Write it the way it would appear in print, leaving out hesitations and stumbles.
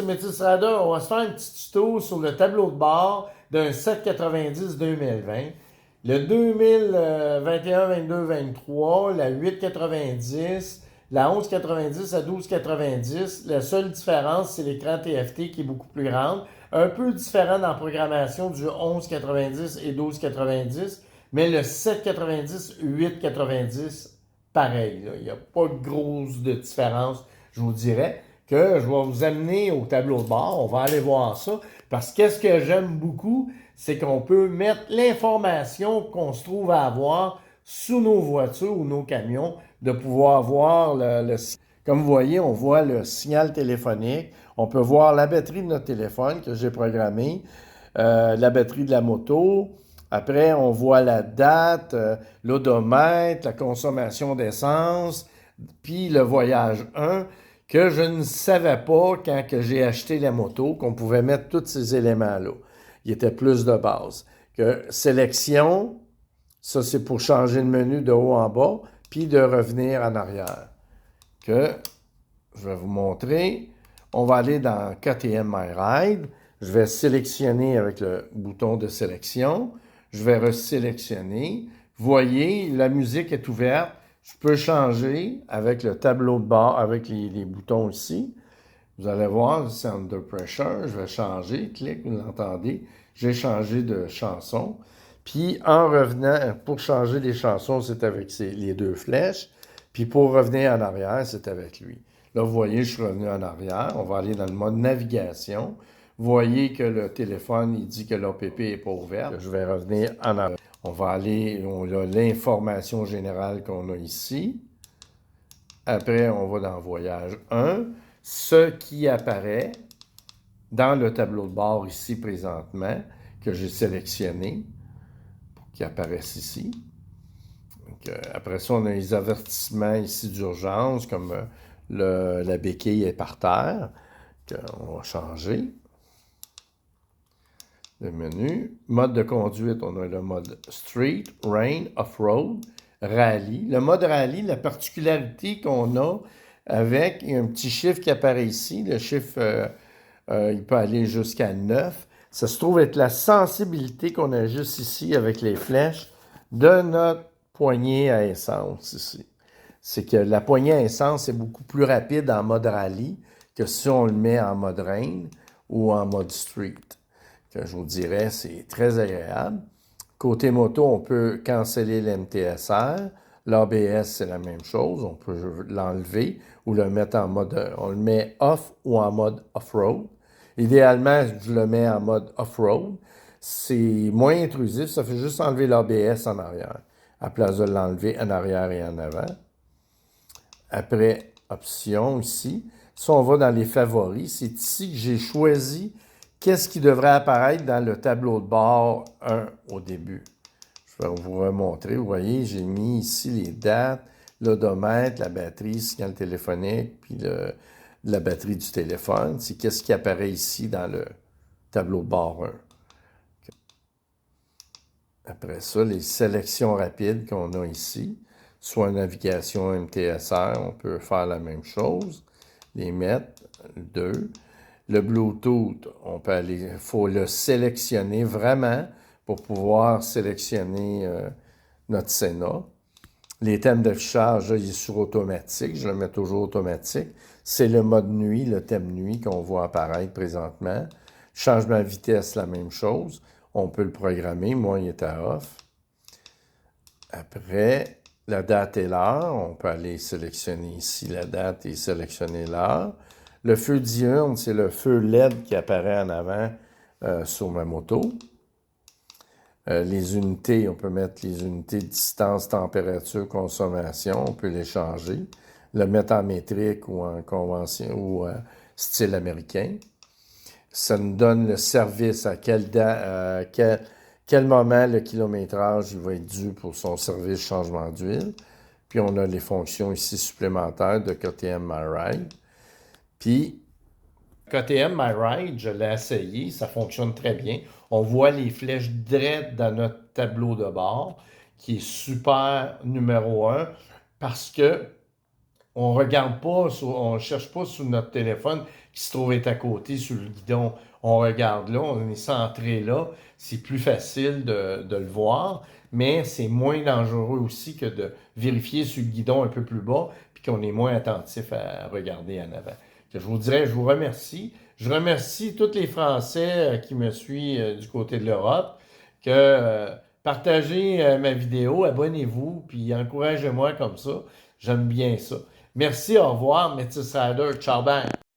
Métis-Rider, on va se faire un petit tuto sur le tableau de bord d'un 790 2020. Le 2021, 22, 23, la 890, la 1190, la 1290. La seule différence, c'est l'écran TFT qui est beaucoup plus grand. Un peu différent dans la programmation du 1190 et 1290, mais le 790, 890, pareil. Là. Il n'y a pas de grosse de différence, je vous dirais que je vais vous amener au tableau de bord. On va aller voir ça. Parce que qu'est-ce que j'aime beaucoup, c'est qu'on peut mettre l'information qu'on se trouve à avoir sous nos voitures ou nos camions, de pouvoir voir comme vous voyez, on voit le signal téléphonique. On peut voir la batterie de notre téléphone que j'ai programmée, la batterie de la moto. Après, on voit la date, l'odomètre, la consommation d'essence, puis le voyage 1 que je ne savais pas quand que j'ai acheté la moto, qu'on pouvait mettre tous ces éléments-là. Il était plus de base. Que sélection, ça c'est pour changer le menu de haut en bas, puis de revenir en arrière. Que je vais vous montrer. On va aller dans KTM My Ride. Je vais sélectionner avec le bouton de sélection. Je vais resélectionner. Vous voyez, la musique est ouverte. Je peux changer avec le tableau de bord, avec les boutons ici. Vous allez voir, c'est Under Pressure. Je vais changer. Clic, vous l'entendez. J'ai changé de chanson. Puis, en revenant, pour changer les chansons, c'est avec les deux flèches. Puis, pour revenir en arrière, c'est avec lui. Là, vous voyez, je suis revenu en arrière. On va aller dans le mode navigation. Vous voyez que le téléphone, il dit que l'APP n'est pas ouverte. Je vais revenir en arrière. On va aller, on a l'information générale qu'on a ici. Après, on va dans Voyage 1. Ce qui apparaît dans le tableau de bord ici présentement, que j'ai sélectionné, qui apparaissent ici. Donc, après ça, on a les avertissements ici d'urgence, comme la béquille est par terre. On va changer le menu. Mode de conduite, on a le mode Street, Rain, Off-Road, Rallye. Le mode Rallye, la particularité qu'on a avec, il y a un petit chiffre qui apparaît ici. Le chiffre, il peut aller jusqu'à 9. Ça se trouve être la sensibilité qu'on a juste ici avec les flèches de notre poignée à essence ici. C'est que la poignée à essence est beaucoup plus rapide en mode rallye que si on le met en mode rain ou en mode street. Que je vous dirais, c'est très agréable. Côté moto, on peut canceller l'MTSR. L'ABS, c'est la même chose. On peut l'enlever ou le mettre en mode... On le met off ou en mode off-road. Idéalement, je le mets en mode off-road. C'est moins intrusif. Ça fait juste enlever l'ABS en arrière, à place de l'enlever en arrière et en avant. Après, option ici. Si on va dans les favoris, c'est ici que j'ai choisi qu'est-ce qui devrait apparaître dans le tableau de bord 1 au début. Je vais vous remontrer. Vous voyez, j'ai mis ici les dates, l'odomètre, la batterie, signal téléphonique, puis la batterie du téléphone. C'est qu'est-ce qui apparaît ici dans le tableau de bord 1. Après ça, les sélections rapides qu'on a ici, soit navigation MTSR, on peut faire la même chose, les mettre, 2. Le Bluetooth, on peut aller, il faut le sélectionner vraiment pour pouvoir sélectionner notre Sena. Les thèmes d'affichage, il est sur automatique, je le mets toujours automatique. C'est le mode nuit, le thème nuit qu'on voit apparaître présentement. Changement de vitesse, la même chose. On peut le programmer, moi, il est à off. Après, la date et l'heure, on peut aller sélectionner ici la date et sélectionner l'heure. Le feu diurne, c'est le feu LED qui apparaît en avant sur ma moto. Les unités, on peut mettre les unités de distance, température, consommation, on peut les changer. Le mettre en métrique ou en convention ou style américain. Ça nous donne le service à quel moment le kilométrage il va être dû pour son service changement d'huile. Puis on a les fonctions ici supplémentaires de KTM My Ride. Puis KTM My Ride, je l'ai essayé, ça fonctionne très bien. On voit les flèches drettes dans notre tableau de bord, qui est super numéro 1, parce que on regarde pas, on cherche pas sur notre téléphone qui se trouve être à côté sur le guidon. On regarde là, on est centré là. C'est plus facile de le voir, mais c'est moins dangereux aussi que de vérifier sur le guidon un peu plus bas, puis qu'on est moins attentif à regarder en avant. Je vous dirais, je vous remercie. Je remercie tous les Français qui me suivent du côté de l'Europe, que partagez ma vidéo, abonnez-vous, puis encouragez-moi comme ça. J'aime bien ça. Merci, au revoir, Métis Rider. Ciao, bye.